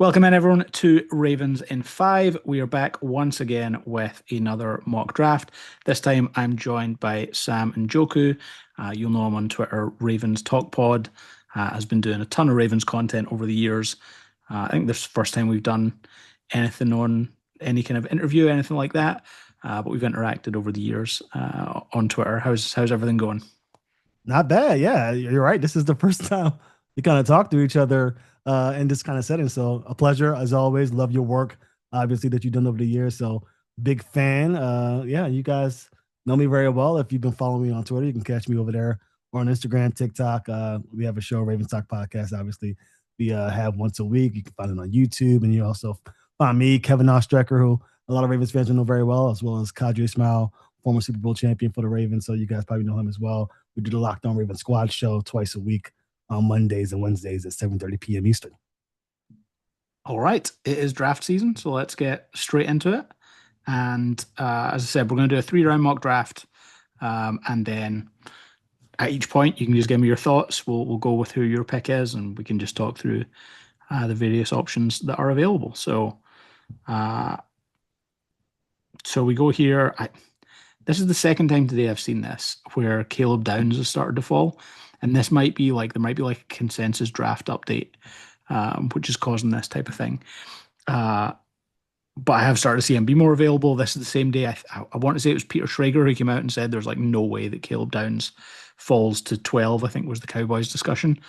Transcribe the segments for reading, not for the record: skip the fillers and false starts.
Welcome in, everyone, to Ravens in 5. We are back once again with another mock draft. This time I'm joined by Sam Njoku. You'll know him on Twitter, Ravens Talk Pod. Has been doing a ton of Ravens content over the years. I think this is the first time we've done anything on any kind of interview, anything like that. But we've interacted over the years on Twitter. How's everything going? Not bad. Yeah, you're right. This is the first time we kind of talk to each other in this kind of setting. So a pleasure as always. Love your work, obviously that you've done over the years. So big fan. Yeah, you guys know me very well. If you've been following me on Twitter, you can catch me over there or on Instagram, TikTok. We have a show, Ravens Talk Podcast. Obviously, we have once a week. You can find it on YouTube, and you also find me, Kevin Ostrecker, who a lot of Ravens fans will know very well, as well as Kadri Smile, former Super Bowl champion for the Ravens. So you guys probably know him as well. We do the Locked On Ravens Squad show twice a week on Mondays and Wednesdays at 7:30 p.m. Eastern. All right, it is draft season, so let's get straight into it. And as I said, we're going to do a three-round mock draft, and then at each point, you can just give me your thoughts. We'll go with who your pick is, and we can just talk through the various options that are available. Uh, so we go here. This is the second time today I've seen this where Caleb Downs has started to fall, and this might be like there might be like a consensus draft update, which is causing this type of thing. Uh, but I have started to see him be more available. This is the same day. I want to say it was Peter Schrager who came out and said there's like no way that Caleb Downs falls to 12. I think was the Cowboys discussion.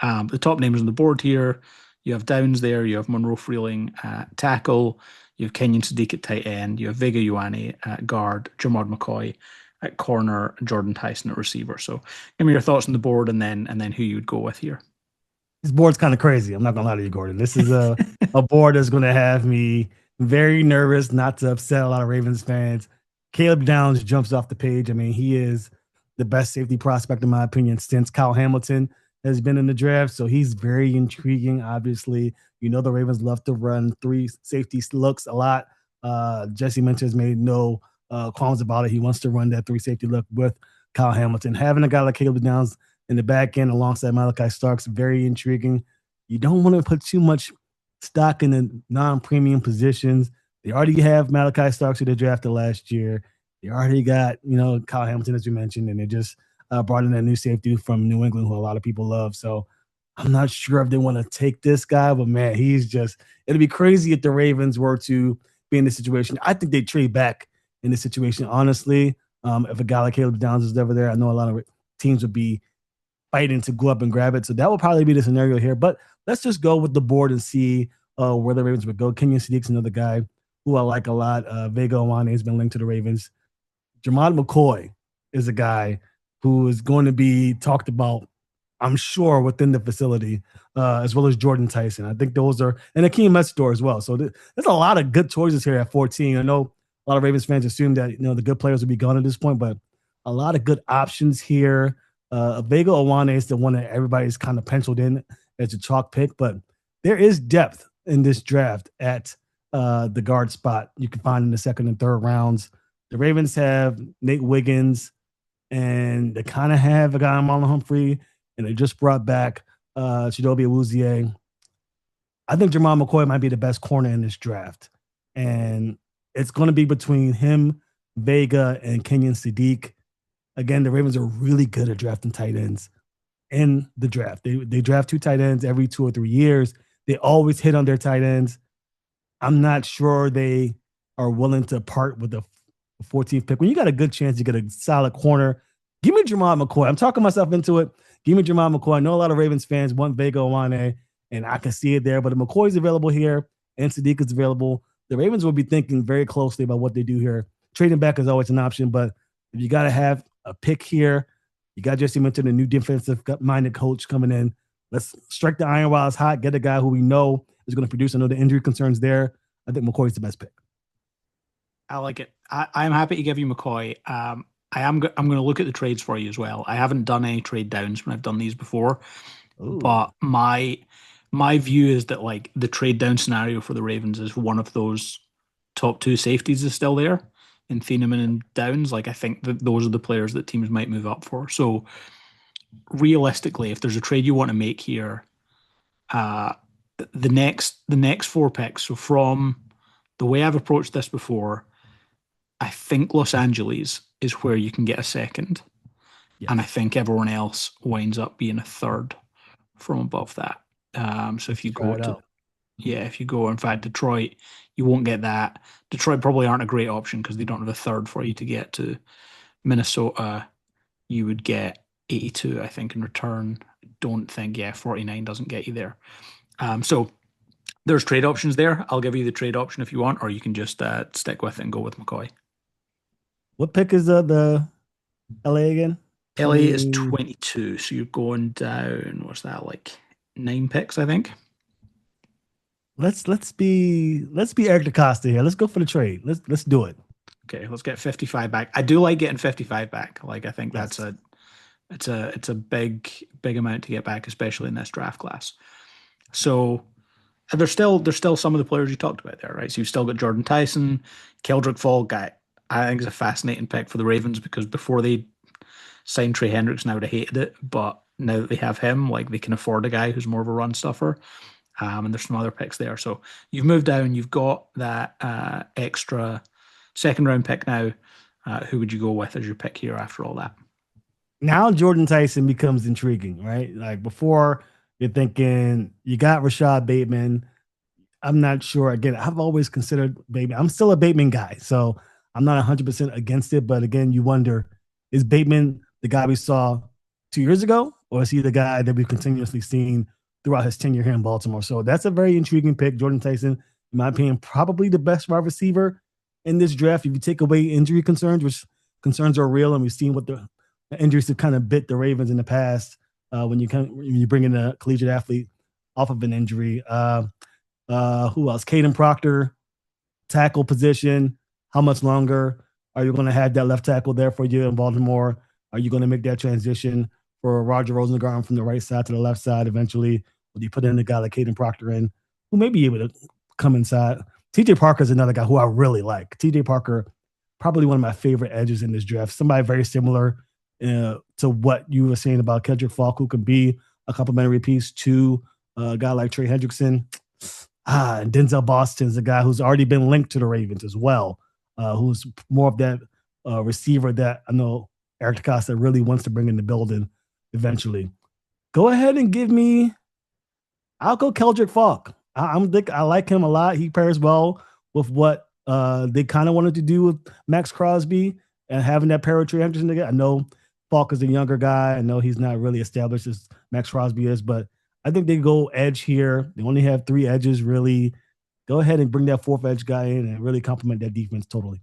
The top names on the board here. You have Downs there. You have Monroe Freeling at tackle. You have Kenyon Sadiq at tight end. You have Vega Ioane at guard. Jamard McCoy at corner. Jordan Tyson at receiver. So give me your thoughts on the board and then who you would go with here. This board's kind of crazy. I'm not gonna lie to you, Gordon. This is a board that's gonna have me very nervous, not to upset a lot of Ravens fans. Caleb Downs jumps off the page. I mean, he is the best safety prospect, in my opinion, since Kyle Hamilton has been in the draft. So he's very intriguing. Obviously, you know the Ravens love to run three safety looks a lot. Jesse Minter has made no qualms about it. He wants to run that three safety look with Kyle Hamilton. Having a guy like Caleb Downs in the back end alongside Malachi Starks, very intriguing. You don't want to put too much stock in the non-premium positions. They already have Malachi Starks who they drafted last year. They already got, Kyle Hamilton, as you mentioned, and they just brought in that new safety from New England who a lot of people love. So I'm not sure if they want to take this guy, but man, it'd be crazy if the Ravens were to be in this situation. I think they trade back in this situation, honestly. If a guy like Caleb Downs is ever there, I know a lot of teams would be fighting to go up and grab it. So that will probably be the scenario here. But let's just go with the board and see where the Ravens would go. Kenyon Sadiq's another guy who I like a lot. Vega Ioane has been linked to the Ravens. Jamad McCoy is a guy who is going to be talked about, I'm sure, within the facility, as well as Jordan Tyson. I think those are, and Akeem Metzidor as well. So there's a lot of good choices here at 14. I know a lot of Ravens fans assume that the good players would be gone at this point, but a lot of good options here. Vega Ioane is the one that everybody's kind of penciled in as a chalk pick, but there is depth in this draft at the guard spot. You can find in the second and third rounds. The Ravens have Nate Wiggins, and they kind of have a guy on Marlon Humphrey, and they just brought back Chidobe Awuzie. I think Jamal McCoy might be the best corner in this draft, and it's going to be between him, Vega, and Kenyon Sadiq. Again, the Ravens are really good at drafting tight ends in the draft. They draft two tight ends every 2 or 3 years. They always hit on their tight ends. I'm not sure they are willing to part with the 14th pick. When you got a good chance, you get a solid corner. Give me Jamal McCoy. I'm talking myself into it. Give me Jamal McCoy. I know a lot of Ravens fans want Vega Ioane, and I can see it there. But if McCoy's available here and Sadiq is available, the Ravens will be thinking very closely about what they do here. Trading back is always an option, but if you got to have a pick here, you got Jesse Minter, the new defensive-minded coach coming in. Let's strike the iron while it's hot. Get a guy who we know is going to produce. I know the injury concerns there. I think McCoy's the best pick. I like it. I'm happy to give you McCoy. I'm going to look at the trades for you as well. I haven't done any trade downs when I've done these before, Ooh. but my view is that like the trade down scenario for the Ravens is one of those top two safeties is still there in Thieneman and Downs. Like I think that those are the players that teams might move up for. So realistically, if there's a trade you want to make here, the next four picks. So from the way I've approached this before, I think Los Angeles is where you can get a second, and I Yes. think everyone else winds up being a third from above that. So if Let's you try go it to out. Yeah, if you go, in fact, Detroit, you won't get that. Detroit probably aren't a great option because they don't have a third for you to get to. Minnesota, you would get 82, I think, in return. Don't think, yeah, 49 doesn't get you there. So there's trade options there. I'll give you the trade option if you want, or you can just stick with it and go with McCoy. What pick is the LA again? LA is 20. 22, so you're going down, what's that, like 9 picks, I think? Let's be Eric DaCosta here. Let's go for the trade. Let's do it. Okay, let's get 55 back. I do like getting 55 back. Like I think that's Yes. a it's a big amount to get back, especially in this draft class. So there's still some of the players you talked about there, right? So you've still got Jordan Tyson, Keldrick Fall guy. I think is a fascinating pick for the Ravens because before they signed Trey Hendrickson, I would have hated it, but now that they have him, like they can afford a guy who's more of a run stuffer. And there's some other picks there. So you've moved down, you've got that extra second round pick now. Who would you go with as your pick here after all that? Now Jordan Tyson becomes intriguing, right? Like before, you're thinking you got Rashad Bateman. I'm not sure. Again, I've always considered Bateman. I'm still a Bateman guy, so I'm not 100% against it. But again, you wonder, is Bateman the guy we saw 2 years ago, or is he the guy that we've continuously seen throughout his tenure here in Baltimore? So that's a very intriguing pick. Jordan Tyson, in my opinion, probably the best wide receiver in this draft. If you take away injury concerns, which concerns are real, and we've seen what the injuries have kind of bit the Ravens in the past when you bring in a collegiate athlete off of an injury. Who else? Caden Proctor, tackle position. How much longer are you going to have that left tackle there for you in Baltimore? Are you going to make that transition for Roger Rosengarten from the right side to the left side eventually? Will you put in a guy like Caden Proctor in, who may be able to come inside? TJ Parker is another guy who I really like. TJ Parker, probably one of my favorite edges in this draft. Somebody very similar to what you were saying about Kendrick Falk, who can be a complimentary piece to a guy like Trey Hendrickson. And Denzel Boston's a guy who's already been linked to the Ravens as well, who's more of that receiver that I know Eric DeCosta really wants to bring in the building eventually. Go ahead and give me. I'll go Keldrick Falk. I like him a lot. He pairs well with what they kind of wanted to do with Max Crosby and having that pair of Trey Henderson together. I know Falk is a younger guy. I know he's not really established as Max Crosby is, but I think they go edge here. They only have three edges, really. Go ahead and bring that fourth edge guy in and really complement that defense totally.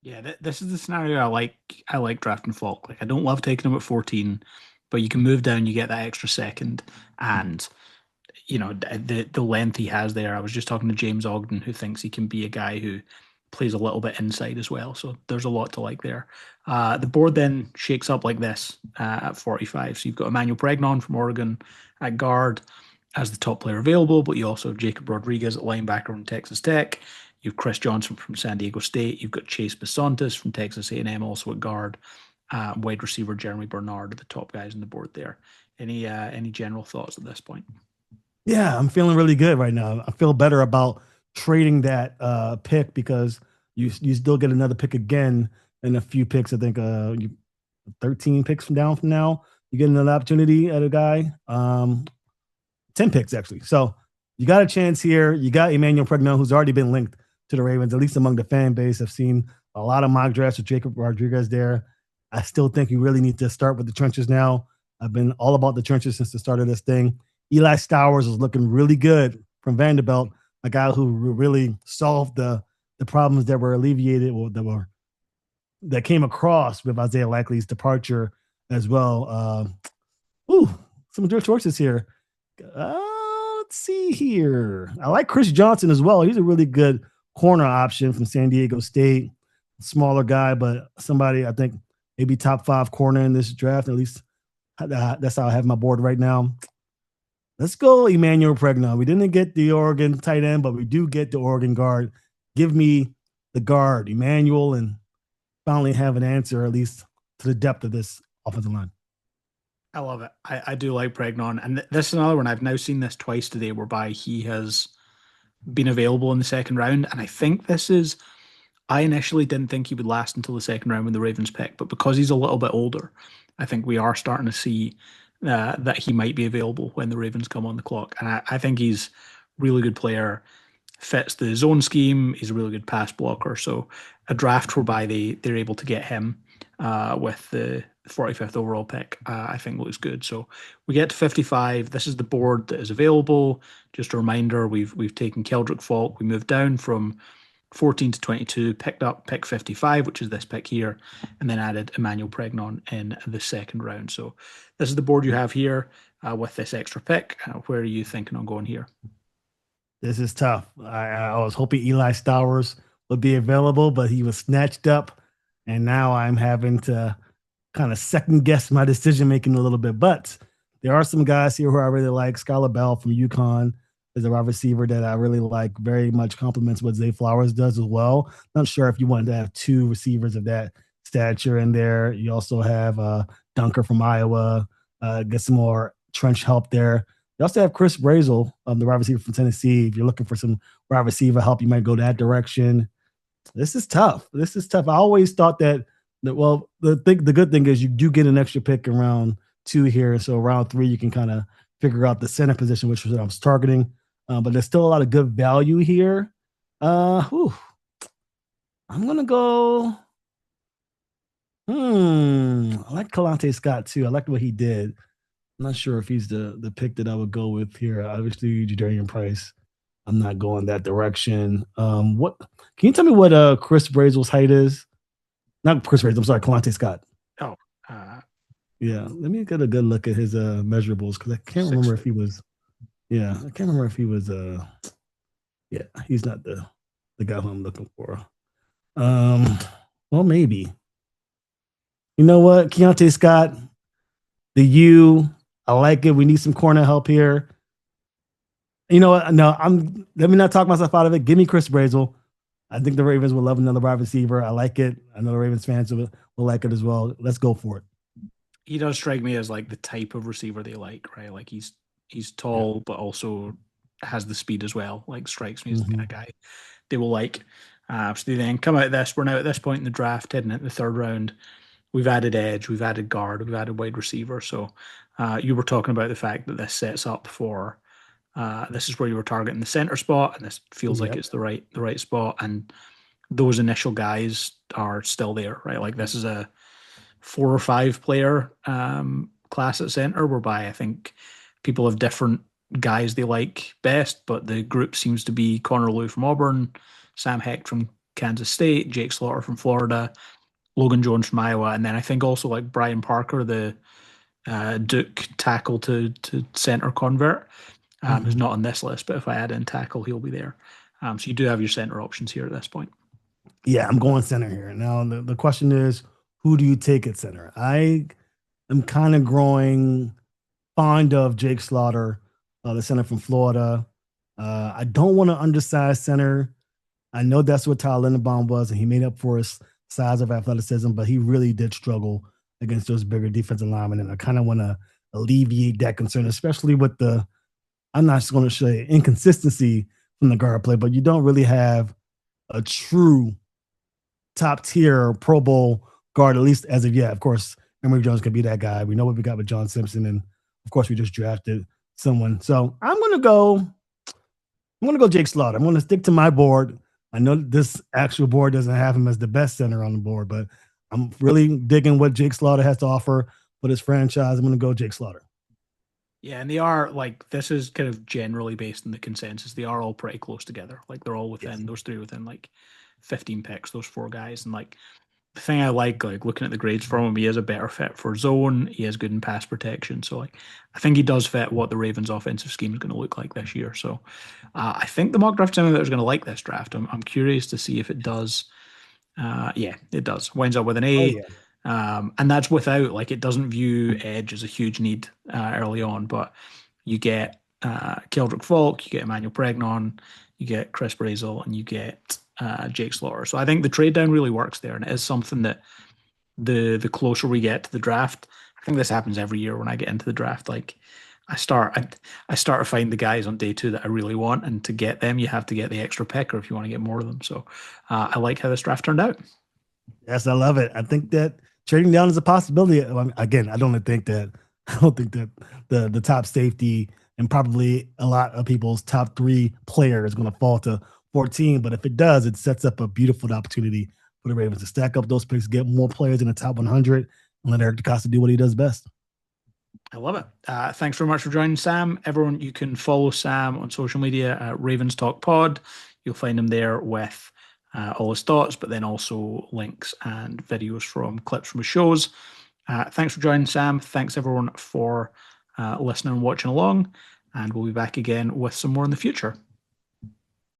Yeah, this is the scenario I like. I like drafting Falk. Like I don't love taking him at 14, but you can move down, you get that extra second, and the length he has there. I was just talking to James Ogden, who thinks he can be a guy who plays a little bit inside as well. So there's a lot to like there. The board then shakes up like this at 45. So you've got Emmanuel Pregnon from Oregon at guard as the top player available, but you also have Jacob Rodriguez at linebacker from Texas Tech. You've Chris Johnson from San Diego State. You've got Chase Bisontis from Texas A&M also at guard. Wide receiver Jeremy Bernard are the top guys on the board there. Any general thoughts at this point? Yeah, I'm feeling really good right now. I feel better about trading that pick because you still get another pick again in a few picks. I think 13 picks from now. You get another opportunity at a guy. 10 picks actually. So you got a chance here. You got Emmanuel Pregnon, who's already been linked to the Ravens, at least among the fan base. I've seen a lot of mock drafts with Jacob Rodriguez there. I still think you really need to start with the trenches now. I've been all about the trenches since the start of this thing. Eli Stowers is looking really good from Vanderbilt, a guy who really solved the problems that were alleviated or that came across with Isaiah Likely's departure as well. Some good choices here. Let's see here. I like Chris Johnson as well. He's a really good corner option from San Diego State. Smaller guy, but somebody I think maybe top 5 corner in this draft. At least that's how I have my board right now. Let's go Emmanuel Pregnon. We didn't get the Oregon tight end, but we do get the Oregon guard. Give me the guard, Emmanuel, and finally have an answer, at least to the depth of this offensive line. I love it. I do like Pregnon. And this is another one. I've now seen this twice today whereby he has been available in the second round. And I think this is, I initially didn't think he would last until the second round when the Ravens pick, but because he's a little bit older, I think we are starting to see that he might be available when the Ravens come on the clock. And I think he's a really good player, fits the zone scheme. He's a really good pass blocker. So a draft whereby they're able to get him with the 45th overall pick, I think looks good. So we get to 55. This is the board that is available. Just a reminder, we've taken Keldrick Falk. We moved down from 14 to 22, picked up pick 55, which is this pick here, and then added Emmanuel Pregnon in the second round. So this is the board you have here with this extra pick. Where are you thinking on going here? This is tough. I was hoping Eli Stowers would be available, but he was snatched up, and now I'm having to kind of second guess my decision making a little bit. But there are some guys here who I really like. Skylar Bell from UConn is a wide receiver that I really like. Very much complements what Zay Flowers does as well. Not sure if you wanted to have two receivers of that stature in there. You also have Dunker from Iowa. Get some more trench help there. You also have Chris Brazel, the wide receiver from Tennessee. If you're looking for some wide receiver help, you might go that direction. This is tough. This is tough. I always thought that well, the good thing is you do get an extra pick in round 2 here. So round 3, you can kind of figure out the center position, which was what I was targeting. But there's still a lot of good value here. I'm gonna go. I like Kalante Scott too. I like what he did. I'm not sure if he's the pick that I would go with here. Obviously, Jadarian Price. I'm not going that direction. What can you tell me what Chris Brazel's height is? Not Chris Brazel. I'm sorry, Kalante Scott. Oh, uh, Yeah, let me get a good look at his measurables because I can't six remember if foot. he was. Yeah, I can't remember if he was. Yeah, he's not the guy who I'm looking for. Um, well, maybe. You know what, Keontae Scott, the U. I like it. We need some corner help here. You know what? No, let me not talk myself out of it. Give me Chris Brazel. I think the Ravens will love another wide receiver. I like it. I know the Ravens fans will like it as well. Let's go for it. He does strike me as like the type of receiver they like, right? Like he's Yeah. tall, but also has the speed as well. Like strikes me as the kind Mm-hmm. of guy they will like. So they then come out of this. We're now at this point in the draft, heading into the third round. We've added edge, we've added guard, we've added wide receiver. So you were talking about the fact that this sets up for this is where you were targeting the center spot, and this feels like Yep. it's the right spot. And those initial guys are still there, right? Like this is a 4 or 5 player class at center, whereby I think people have different guys they like best, but the group seems to be Connor Lew from Auburn, Sam Heck from Kansas State, Jake Slaughter from Florida, Logan Jones from Iowa, and then I think also like Brian Parker, the Duke tackle to center convert, who's Mm-hmm. not on this list, but if I add in tackle, he'll be there. So you do have your center options here at this point. Yeah, I'm going center here. Now the question is, who do you take at center? I am kind of growing fond of Jake Slaughter, the center from Florida. I don't want to undersize center. I know that's what Tyler Linderbaum was, and he made up for his size of athleticism, but he really did struggle against those bigger defensive linemen. And I kind of want to alleviate that concern, especially with I'm not just going to say inconsistency from the guard play, but you don't really have a true top tier Pro Bowl guard, at least as of yet. Of course, Emory Jones could be that guy. We know what we got with John Simpson, and of course, we just drafted someone. So I'm gonna go Jake Slaughter. I'm gonna stick to my board. I know this actual board doesn't have him as the best center on the board, but I'm really digging what Jake Slaughter has to offer for this franchise. I'm gonna go Jake Slaughter. Yeah, and they are like this is kind of generally based on the consensus. They are all pretty close together. Like they're all Yes. within those three within like 15 picks, those 4 guys. And like the thing I like looking at the grades for him, he is a better fit for zone. He is good in pass protection. So like I think he does fit what the Ravens offensive scheme is going to look like this year. So I think the mock draft simulator is going to like this draft. I'm curious to see if it does. Yeah, it does. Winds up with an Oh A. yeah. And that's without like it doesn't view edge as a huge need early on, but you get Keldrick Falk, you get Emmanuel Pregnon, you get Chris Brazel, and you get Jake Slaughter. So I think the trade down really works there, and it is something that the closer we get to the draft, I think this happens every year when I get into the draft. Like I start to find the guys on day two that I really want, and to get them, you have to get the extra pick, or if you want to get more of them. So I like how this draft turned out. Yes, I love it. I think that trading down is a possibility. Again, I don't think that the top safety and probably a lot of people's top three player is going to fall to 14. But if it does, it sets up a beautiful opportunity for the Ravens to stack up those picks, get more players in the top 100, and let Eric DeCosta do what he does best. I love it. Thanks very much for joining, Sam. Everyone, you can follow Sam on social media at Ravens Talk Pod. You'll find him there with all his thoughts, but then also links and videos from clips from his shows. Thanks for joining, Sam. Thanks, everyone, for listening and watching along. And we'll be back again with some more in the future.